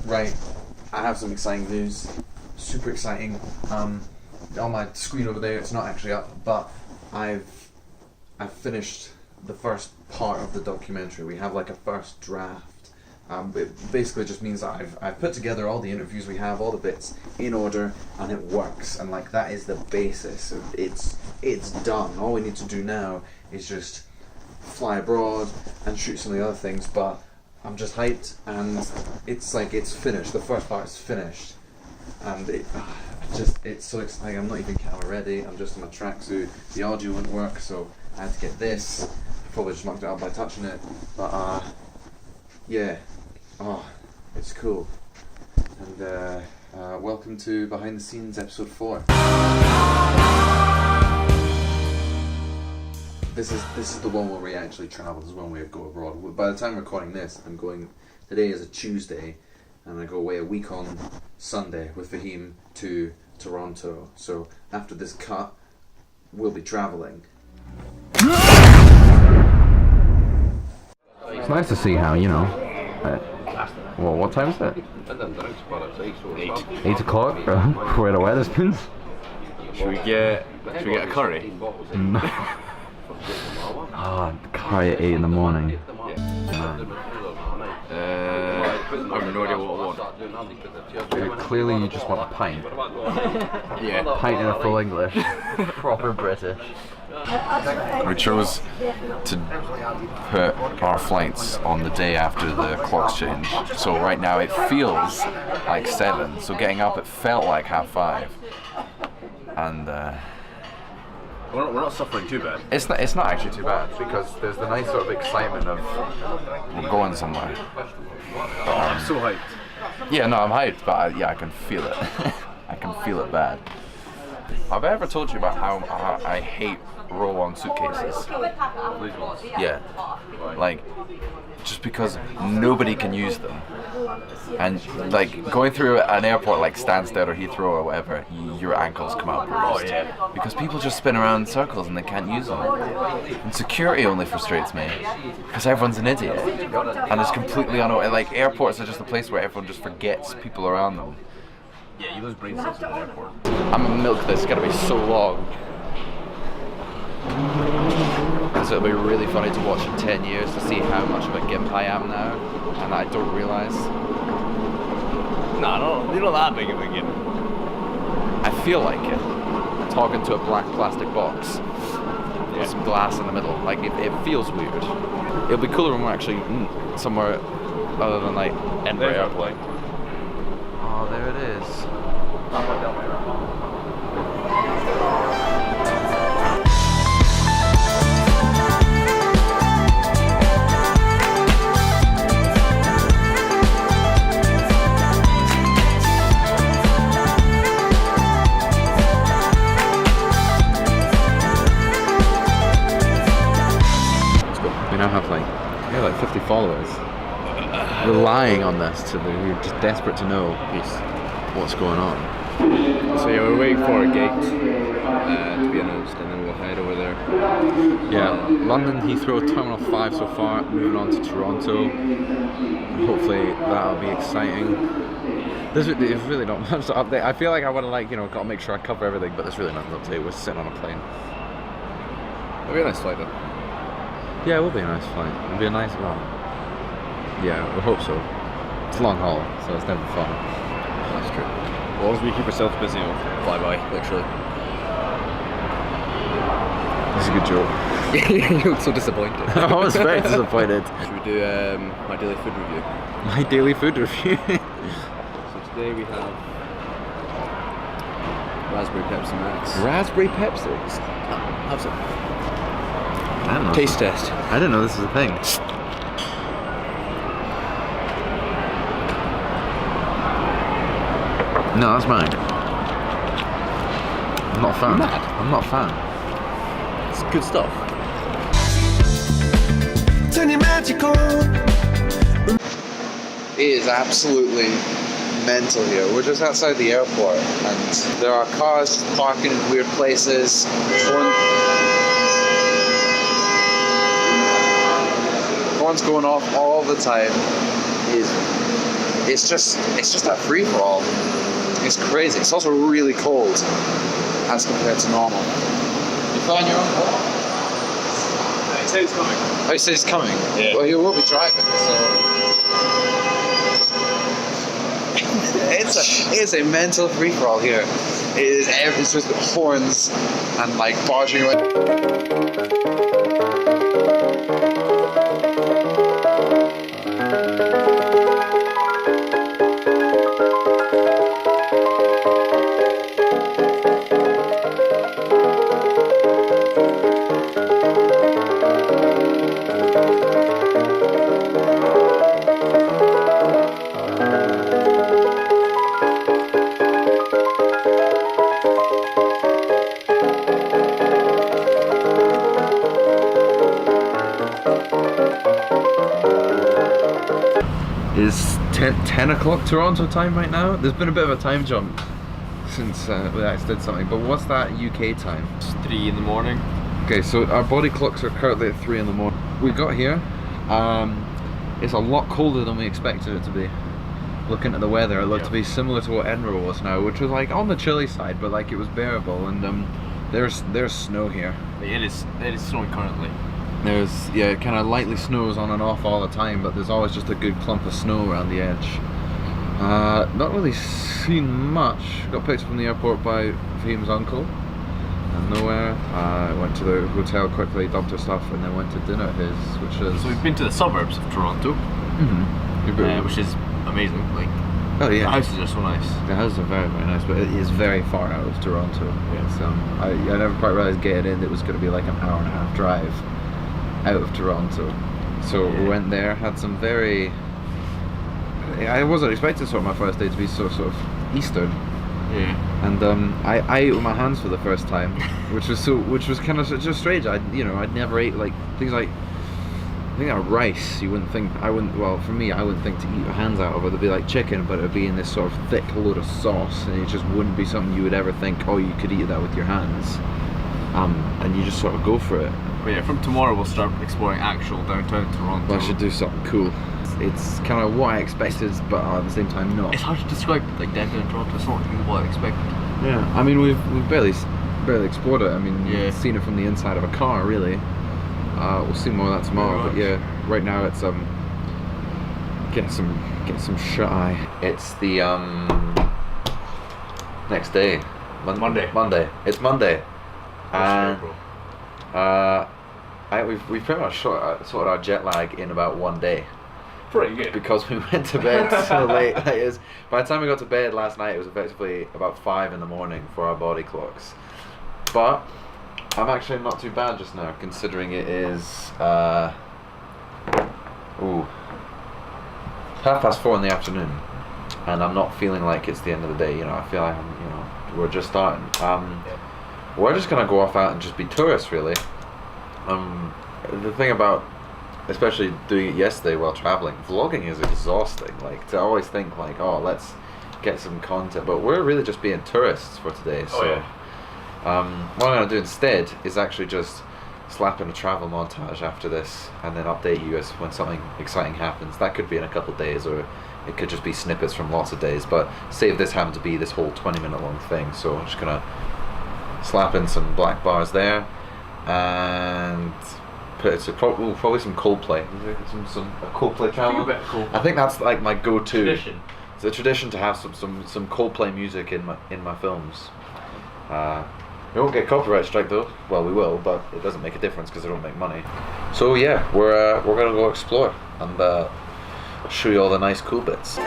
Right, I have some exciting news. Super exciting. On my screen over there, it's not actually up, but I've finished the first part of the documentary. We have like a first draft. It basically just means that I've put together all the interviews we have, all the bits in order, and it works. And like that is the basis. It's done. All we need to do now is just fly abroad and shoot some of the other things. But I'm just hyped, and it's finished. The first part is finished, and it's so exciting. I'm not even camera ready. I'm just in my tracksuit. The audio wouldn't work, so I had to get this. I probably just knocked it out by touching it, but yeah. Oh, it's cool. And welcome to Behind the Scenes episode 4. This is the one where we actually travel. This is when we go abroad. By the time I'm recording this, I'm going. Today is a Tuesday, and I go away a week on Sunday with Fahim to Toronto. So after this cut, we'll be traveling. It's nice to see how, well, what time is it? 8 o'clock? Where the weather's been? Should we get a curry? No. Curry at 8 in the morning. I have no idea what I want. Clearly you just want a pint. Yeah. Pint in a full English. Proper British. We chose to put our flights on the day after the clocks change. So right now it feels like 7. So getting up, it felt like 5:30. And we're not suffering too bad. it's not actually too bad because there's the nice sort of excitement of we're going somewhere. I'm so hyped. Yeah, no, I'm hyped, but I can feel it. I can feel it bad. Have I ever told you about how I hate roll-on suitcases? Yeah, like just because nobody can use them, and like going through an airport like Stansted or Heathrow or whatever, your ankles come out bruised. Because people just spin around in circles and they can't use them. And security only frustrates me because everyone's an idiot and it's completely unaware. Like airports are just a place where everyone just forgets people around them. Yeah, you lose brain cells in an airport. I'm gonna milk this. It's gonna be so long. Because it'll be really funny to watch in 10 years to see how much of a gimp I am now, and I don't realise. Nah, no, you're not that big of a gimp. I feel like it. Talking to a black plastic box with some glass in the middle. Like, it feels weird. It'll be cooler when we're actually somewhere other than like Edinburgh Airport. Oh, there it is. We now have like 50 followers relying on this we're just desperate to know what's going on. So yeah, we're waiting for a gate to be announced, and then we'll head over there. Yeah, London Heathrow Terminal 5 so far, moving on to Toronto. Hopefully that'll be exciting. There's really not much to update. I feel like I want to got to make sure I cover everything, but there's really nothing to update. We're sitting on a plane. It'll be a nice flight though. Yeah, it will be a nice flight. It'll be a nice one. Yeah, we hope so. It's a long haul, so it's never fun. That's true. As long as we keep ourselves busy, we'll fly by, literally. That's a good joke. You look so disappointed. I was very disappointed. Should we do my daily food review? My daily food review. So today we have Raspberry Pepsi Max. Raspberry Pepsi? Have some. I don't know. Taste test. I didn't know this was a thing. No, that's mine. I'm not a fan. I'm not a fan. It's good stuff. It is absolutely mental here. We're just outside the airport, and there are cars just parking in weird places. Horns going off all the time. It is it's just that free for all. It's crazy. It's also really cold as compared to normal. You flying your own car? He said he's coming. Oh, he said he's coming? Yeah. Well, he will be driving, so... it's a mental free-for-all here. It's just horns and like barging around. It's 10 o'clock Toronto time right now. There's been a bit of a time jump since we actually did something, but what's that UK time? It's 3 in the morning. Okay, so our body clocks are currently at 3 in the morning. We got here, it's a lot colder than we expected it to be. Looking at the weather, it looked to be similar to what Edinburgh was now, which was like on the chilly side, but like it was bearable, and there's snow here. It is snowing currently. There's, yeah, it kind of lightly snows on and off all the time, but there's always just a good clump of snow around the edge. Not really seen much. Got picked up from the airport by Fahim's uncle, and nowhere. Went to the hotel quickly, dumped her stuff, and then went to dinner at his, which is... So we've been to the suburbs of Toronto, which is amazing. Like, oh yeah, the houses are so nice. The houses are very, very nice, but it is very far out of Toronto. It's, I never quite realised getting in it was going to be like an hour and a half drive out of Toronto. So we went there, had some very... I wasn't expecting sort of my first day to be so sort of Eastern. Yeah. And I ate with my hands for the first time, which was kind of just strange. I'd never ate like things like rice. Well, for me, I wouldn't think to eat your hands out of it. It'd be like chicken, but it'd be in this sort of thick load of sauce, and it just wouldn't be something you would ever think, oh, you could eat that with your hands. And you just sort of go for it. But yeah, from tomorrow we'll start exploring actual downtown Toronto. Well, I should do something cool. It's kind of what I expected, but at the same time not. It's hard to describe like downtown Toronto. It's not really what I expected. Yeah, I mean we've barely explored it. I mean, you've Yeah. seen it from the inside of a car, really. We'll see more of that tomorrow. But yeah, right now it's get some shut eye. It's the next day. Monday. Monday. It's Monday. And April. we've pretty much sorted our jet lag in about 1 day. Pretty good. Because we went to bed so late. By the time we got to bed last night, it was effectively about 5 in the morning for our body clocks. But I'm actually not too bad just now, considering it is 4:30 in the afternoon, and I'm not feeling like it's the end of the day. I feel like we're just starting. We're just gonna go off out and just be tourists, really. The thing about, especially doing it yesterday while traveling, vlogging is exhausting. Like, to always think like, oh, let's get some content, but we're really just being tourists for today. So what I'm gonna do instead is actually just slap in a travel montage after this, and then update you as when something exciting happens. That could be in a couple of days, or it could just be snippets from lots of days, but say if this happened to be this whole 20-minute long thing, so I'm just gonna slap in some black bars there, and put it to probably some Coldplay. A Coldplay channel. I think that's like my go-to. Tradition. It's a tradition to have some Coldplay music in my films. We won't get copyright strike though. Well, we will, but it doesn't make a difference because they don't make money. So yeah, we're gonna go explore and show you all the nice cool bits.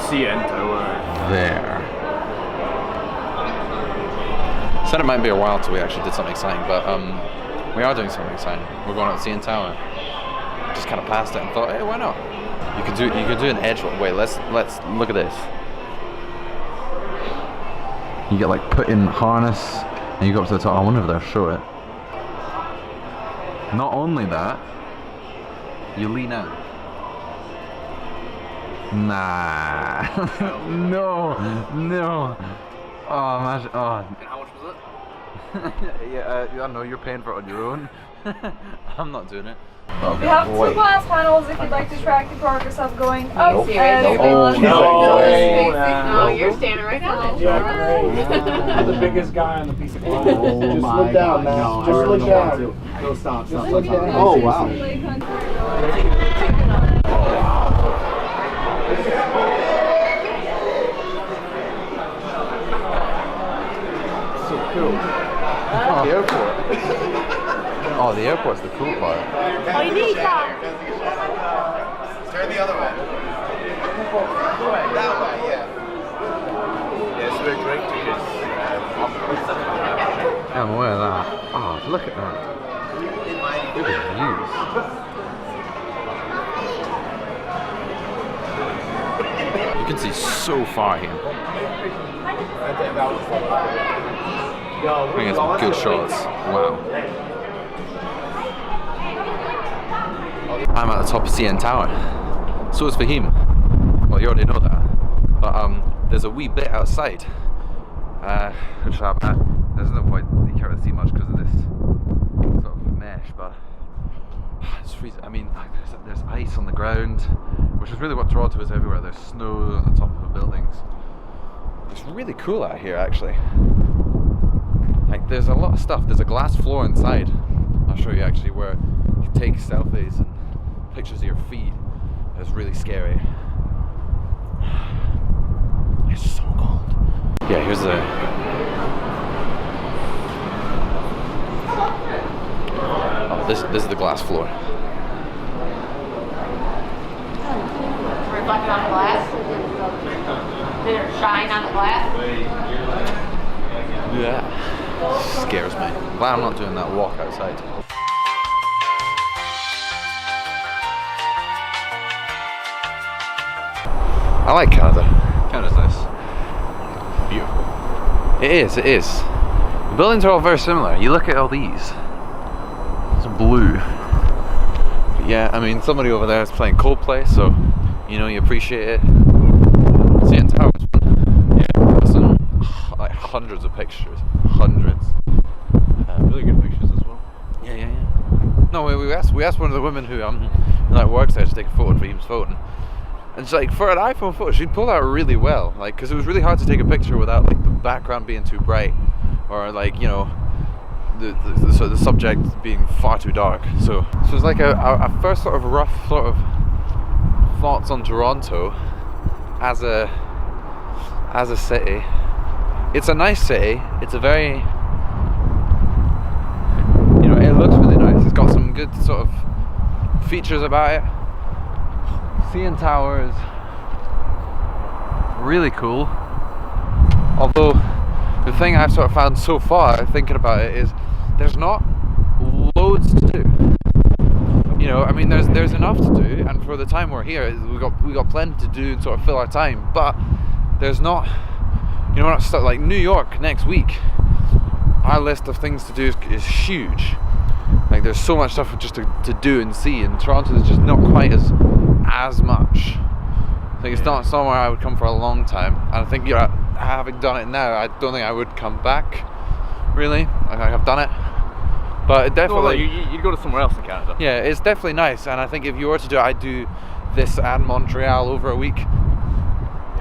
CN Tower. there. Said it might be a while till we actually did something exciting, but we are doing something exciting. We're going out to CN Tower. Just kind of passed it and thought, hey, why not? You could do an edge one. Wait, let's look at this. You get like put in harness and you go up to the top. I wonder if they'll show it. Not only that, you lean out. Nah. No. Oh, imagine. Oh. And how much was it? Yeah, I know you're paying for it on your own. I'm not doing it. We have 2 glass panels if you'd like to track the progress of going up. Oh, serious? Oh, No, you're standing right now. The biggest guy on the piece of cloth. Just look down, man. Just look down. No, stop. Just look down. Oh, wow. So cool. Oh, the airport. Oh, the airport's the cool part. Oh, you need that. Turn the other way. That way, yeah. Yeah, so we're great tickets. I'm aware of that. Oh, look at that. Look at the views. You can see so far here. I think it's some good shots. Wow. I'm at the top of CN Tower. So is Fahim. Well, you already know that. But there's a wee bit outside. Which there's no point, you can't really see much because of this sort of mesh, but it's freezing. I mean, there's ice on the ground, which is really what Toronto is everywhere. There's snow on the top of the buildings. It's really cool out here, actually. Like, there's a lot of stuff. There's a glass floor inside. I'll show you actually where you can take selfies and pictures of your feet. It's really scary. It's so cold. Yeah, here's the. Oh, this is the glass floor. Reflect on the glass. Did it shine on the glass? Yeah. Scares me. Glad I'm not doing that walk outside. I like Canada. Canada's nice. Beautiful. It is. The buildings are all very similar. You look at all these. It's blue. But yeah, I mean, somebody over there is playing Coldplay, so you know you appreciate it. CN Tower was fun. Yeah, there's some like hundreds of pictures. Hundreds. Really good pictures as well. Yeah. No, we asked one of the women who like works there to take a photo of Fahim's phone. And it's like, for an iPhone photo, she'd pull out really well, like, because it was really hard to take a picture without like the background being too bright, or like, you know, the subject being far too dark. So it's like a first sort of rough sort of thoughts on Toronto as a city. It's a nice city. It's a very, you know, it looks really nice. It's got some good sort of features about it. CN Tower is really cool. Although the thing I've sort of found so far, thinking about it, is there's not loads to do. You know, I mean, there's enough to do, and for the time we're here, we got plenty to do and sort of fill our time. But there's not, you know, we're not stuck like New York next week. Our list of things to do is huge. Like, there's so much stuff just to do and see, and Toronto is just not quite as much. I think it's not somewhere I would come for a long time, and I think, you know, having done it now, I don't think I would come back. Really, like, I have done it, but it definitely. You'd go to somewhere else in Canada. Yeah, it's definitely nice, and I think if you were to do it, I'd do this and Montreal over a week,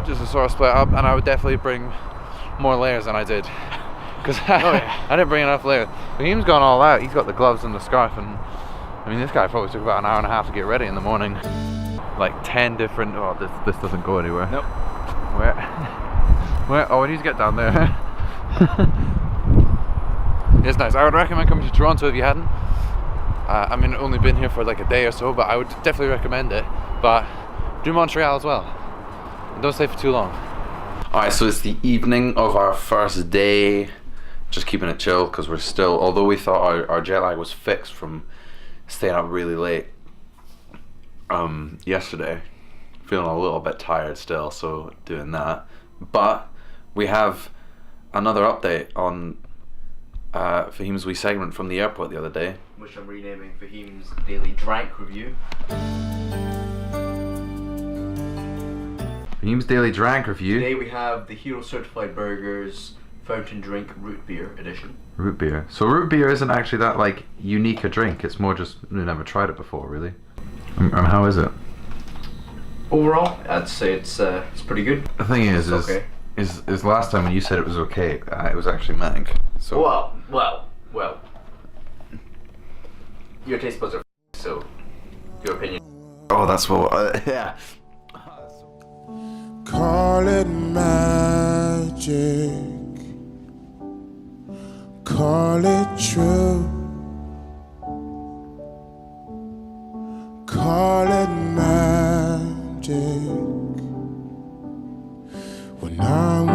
just to sort of split up, and I would definitely bring more layers than I did, because I didn't bring enough layers. Fahim's gone all out. He's got the gloves and the scarf, and I mean, this guy probably took about an hour and a half to get ready in the morning. Like 10 different. Oh, this doesn't go anywhere. Nope. Where? Oh, we need to get down there. It's nice. I would recommend coming to Toronto if you hadn't. I mean, only been here for like a day or so, but I would definitely recommend it. But do Montreal as well. Don't stay for too long. Alright, so it's the evening of our first day. Just keeping it chill because we're still, although we thought our jet lag was fixed from staying up really late yesterday, feeling a little bit tired still, so doing that. But we have another update on Fahim's wee segment from the airport the other day, which I'm renaming Fahim's Daily Drank Review. Fahim's Daily Drank Review. Today we have the Hero Certified Burgers Fountain Drink Root Beer Edition. Root beer. So root beer isn't actually that like unique a drink. It's more just we never tried it before, really. And how is it? Overall, I'd say it's pretty good. The thing is okay. is last time when you said it was okay, it was actually Mank. So Well. Your taste buds are so your opinion. oh, that's what. Yeah. Call it magic, call it true, call it magic. When I'm